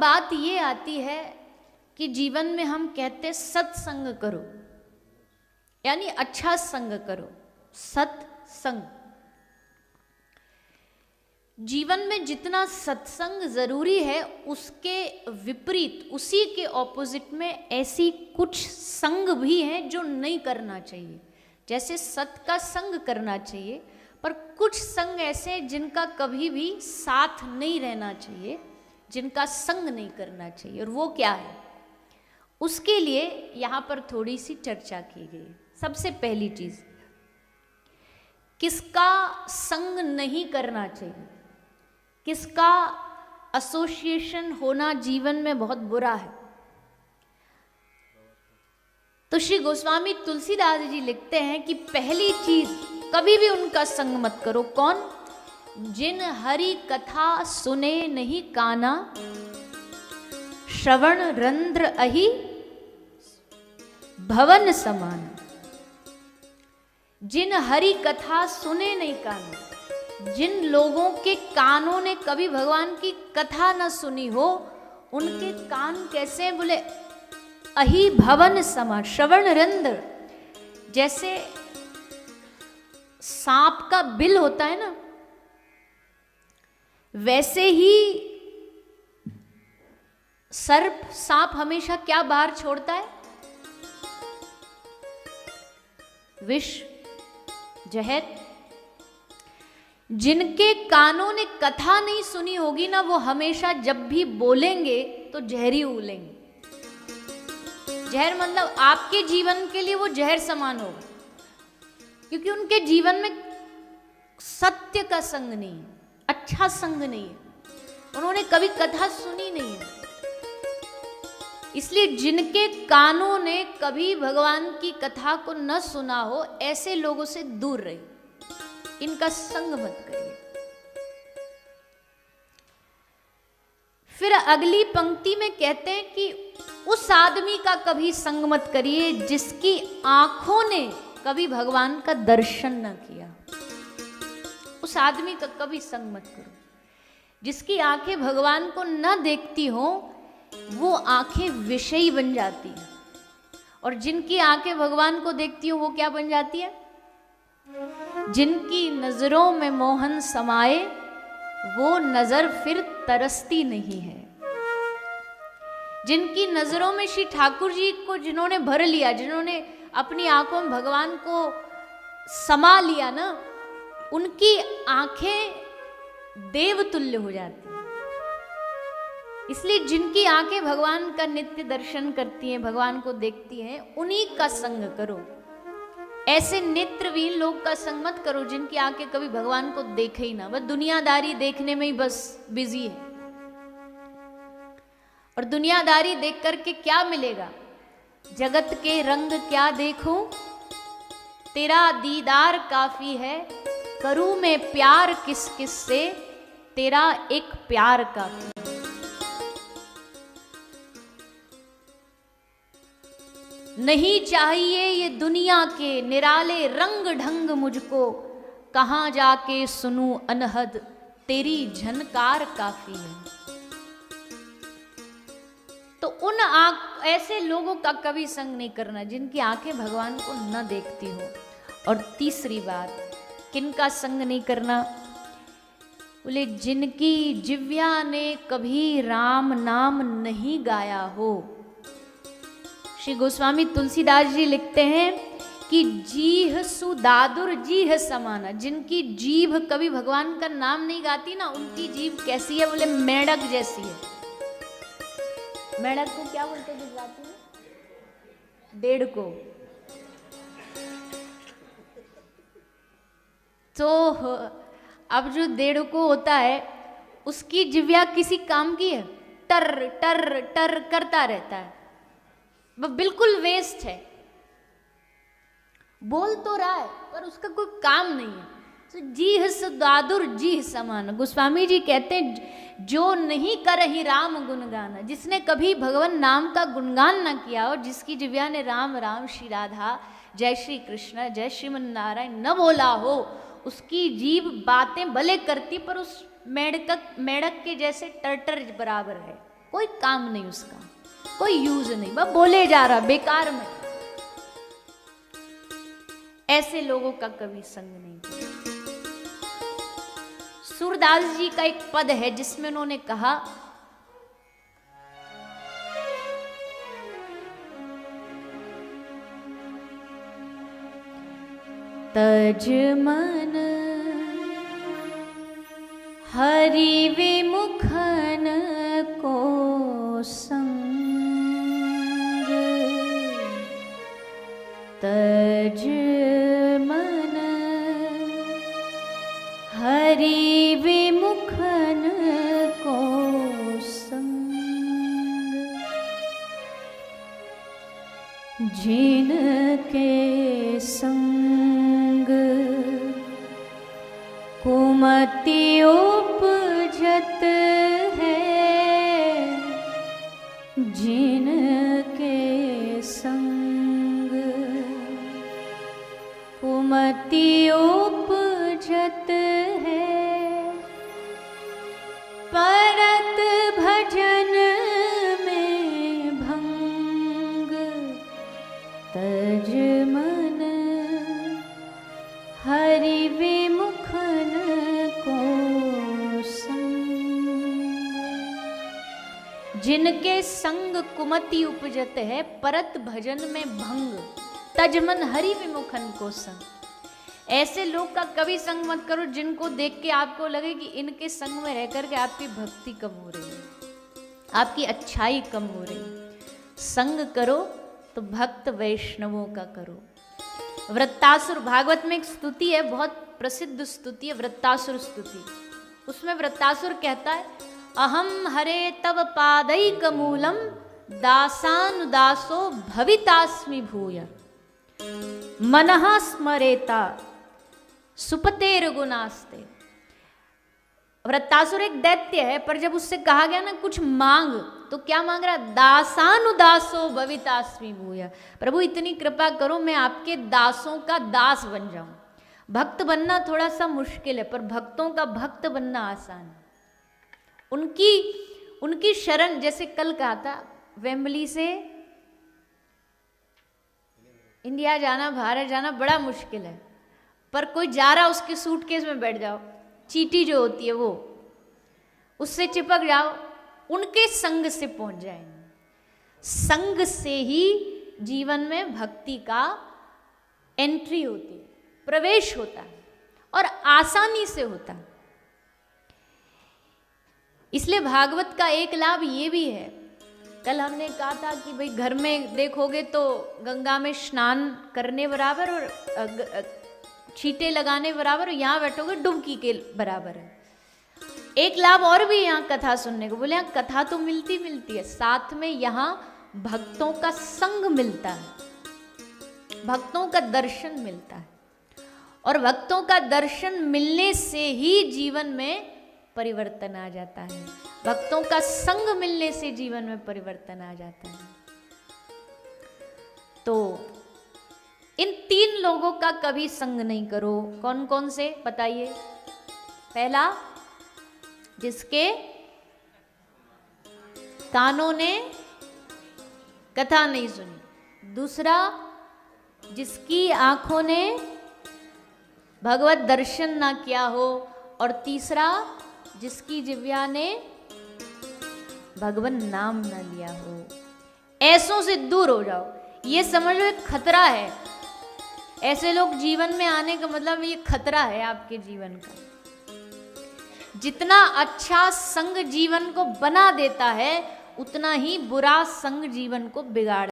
बात ये आती है कि जीवन में हम कहते सत्संग करो, यानी अच्छा संग करो, सत्संग। जीवन में जितना सत्संग जरूरी है उसके विपरीत, उसी के ऑपोजिट में ऐसी कुछ संग भी हैं जो नहीं करना चाहिए। जैसे सत का संग करना चाहिए, पर कुछ संग ऐसे जिनका कभी भी साथ नहीं रहना चाहिए, जिनका संग नहीं करना चाहिए। और वो क्या है, उसके लिए यहाँ पर थोड़ी सी चर्चा की गई। सबसे पहली चीज, किसका संग नहीं करना चाहिए, किसका एसोसिएशन होना जीवन में बहुत बुरा है। तो श्री गोस्वामी तुलसीदास जी लिखते हैं कि पहली चीज, कभी भी उनका संग मत करो। कौन? जिन हरि कथा सुने नहीं काना, श्रवण रंध्र अहि भवन समान। जिन हरि कथा सुने नहीं काना, जिन लोगों के कानों ने कभी भगवान की कथा न सुनी हो, उनके कान कैसे? बोले अहि भवन समान। श्रवण रंध्र, जैसे सांप का बिल होता है ना, वैसे ही सर्प, सांप हमेशा क्या बाहर छोड़ता है? विष, जहर। जिनके कानों ने कथा नहीं सुनी होगी ना, वो हमेशा जब भी बोलेंगे तो जहरी उगलेंगे। जहर मतलब आपके जीवन के लिए वो जहर समान होगा, क्योंकि उनके जीवन में सत्य का संग नहीं है, अच्छा संग नहीं है, उन्होंने कभी कथा सुनी नहीं है। इसलिए जिनके कानों ने कभी भगवान की कथा को न सुना हो, ऐसे लोगों से दूर रहिए, इनका संग मत करिए। फिर अगली पंक्ति में कहते हैं कि उस आदमी का कभी संग मत करिए जिसकी आंखों ने कभी भगवान का दर्शन न किया। उस आदमी का कभी संग मत करो। जिसकी आंखें भगवान को न देखती हो, वो आंखें विषयी बन जाती हैं, और जिनकी आंखें भगवान को देखती हो, वो क्या बन जाती है? जिनकी नजरों में मोहन समाए, वो नजर फिर तरसती नहीं है। जिनकी नजरों में श्री ठाकुर जी को जिन्होंने भर लिया, जिन्होंने अपनी आंखों में भगवान को समा लिया ना, उनकी आंखें देवतुल्य हो जाती हैं। इसलिए जिनकी आंखें भगवान का नित्य दर्शन करती हैं, भगवान को देखती हैं, उन्हीं का संग करो। ऐसे नेत्रहीन लोग का संग मत करो जिनकी आंखें कभी भगवान को देखे ही ना, बस दुनियादारी देखने में ही बस बिजी है। और दुनियादारी देख करके क्या मिलेगा? जगत के रंग क्या देखूं, तेरा दीदार काफी है, करूं मैं प्यार किस किस से, तेरा एक प्यार काफी। नहीं चाहिए ये दुनिया के निराले रंग ढंग मुझको, कहां जाके सुनूं अनहद, तेरी झनकार काफी है। तो उन ऐसे लोगों का कभी संग नहीं करना जिनकी आंखें भगवान को न देखती हो। और तीसरी बात, किनका संग नहीं करना? बोले जिनकी जिव्या ने कभी राम नाम नहीं गाया हो। श्री गोस्वामी तुलसीदास जी लिखते हैं कि जीह सुदादुर जीह समाना। जिनकी जीभ कभी भगवान का नाम नहीं गाती ना, उनकी जीभ कैसी है? बोले मेढक जैसी है। मेढक को क्या बोलते गुजराती में? डेढ़ को। तो अब जो डेढ़ को होता है, उसकी जिव्या किसी काम की है? टर टर टर करता रहता है, वो बिल्कुल वेस्ट है। बोल तो रहा है पर उसका कोई काम नहीं है। तो जीह सुदादुर जीह समान। गोस्वामी जी कहते हैं जो नहीं करहि राम गुणगान, जिसने कभी भगवान नाम का गुणगान न किया हो, जिसकी जिव्या ने राम राम श्री राधा जय श्री कृष्ण जय श्रीमन नारायण न बोला हो, उसकी जीभ बातें भले करती पर उस मेढक के जैसे टर्टर बराबर है। कोई काम नहीं उसका, कोई यूज नहीं, बस बोले जा रहा बेकार में। ऐसे लोगों का कभी संग नहीं करो। सूरदास जी का एक पद है जिसमें उन्होंने कहा, तज मन हरि विमुखन को संग, तज मन हरि विमुखन को संग, जिनके संग कुमति उपजत है, जिनके संग कुमति उपजत है, परत भजन में भंग, तज मन हरि विमुखन को संग, जिनके संग कुमति उपजत है, परत भजन में भंग, तजमन हरि विमुखन को संग। ऐसे लोग का कभी संग मत करो जिनको देख के आपको लगे कि इनके संग में रह करके आपकी भक्ति कम हो रही है, आपकी अच्छाई कम हो रही है। संग करो तो भक्त वैष्णवों का करो। वृत्तासुर, भागवत में एक स्तुति है, बहुत प्रसिद्ध स्तुति है, वृत्तासुर स्तुति। उसमें वृत्तासुर कहता है, अहम हरे तव पादैक मूलम दासानुदासो भवितास्मि भूय, मनः स्मरेता सुपतेर गुणास्ते। वृत्तासुर एक दैत्य है, पर जब उससे कहा गया ना कुछ मांग, तो क्या मांग रहा? दासानुदासो भवितास्मि भूय, प्रभु इतनी कृपा करो मैं आपके दासों का दास बन जाऊं। भक्त बनना थोड़ा सा मुश्किल है, पर भक्तों का भक्त बनना आसान है। उनकी शरण, जैसे कल कहा था, वेम्बली से इंडिया जाना, भारत जाना बड़ा मुश्किल है, पर कोई जा रहा उसके सूटकेस में बैठ जाओ, चीटी जो होती है वो, उससे चिपक जाओ, उनके संग से पहुंच जाएंगे। संग से ही जीवन में भक्ति का एंट्री होती है, प्रवेश होता है, और आसानी से होता है। इसलिए भागवत का एक लाभ ये भी है, कल हमने कहा था कि भाई घर में देखोगे तो गंगा में स्नान करने बराबर और छींटे लगाने बराबर, और यहाँ बैठोगे डुबकी के बराबर है। एक लाभ और भी यहाँ कथा सुनने को, बोले यहाँ कथा तो मिलती है, साथ में यहाँ भक्तों का संग मिलता है, भक्तों का दर्शन मिलता है, और भक्तों का दर्शन मिलने से ही जीवन में परिवर्तन आ जाता है, भक्तों का संग मिलने से जीवन में परिवर्तन आ जाता है। तो इन 3 लोगों का कभी संग नहीं करो। कौन कौन से बताइए? पहला, जिसके कानों ने कथा नहीं सुनी। दूसरा, जिसकी आंखों ने भगवत दर्शन ना किया हो। और तीसरा, जिसकी जिह्वा ने भगवान नाम ना लिया हो। ऐसों से दूर हो जाओ, ये समझ लो एक खतरा है। ऐसे लोग जीवन में आने का मतलब ये खतरा है आपके जीवन का। जितना अच्छा संग जीवन को बना देता है, उतना ही बुरा संग जीवन को बिगाड़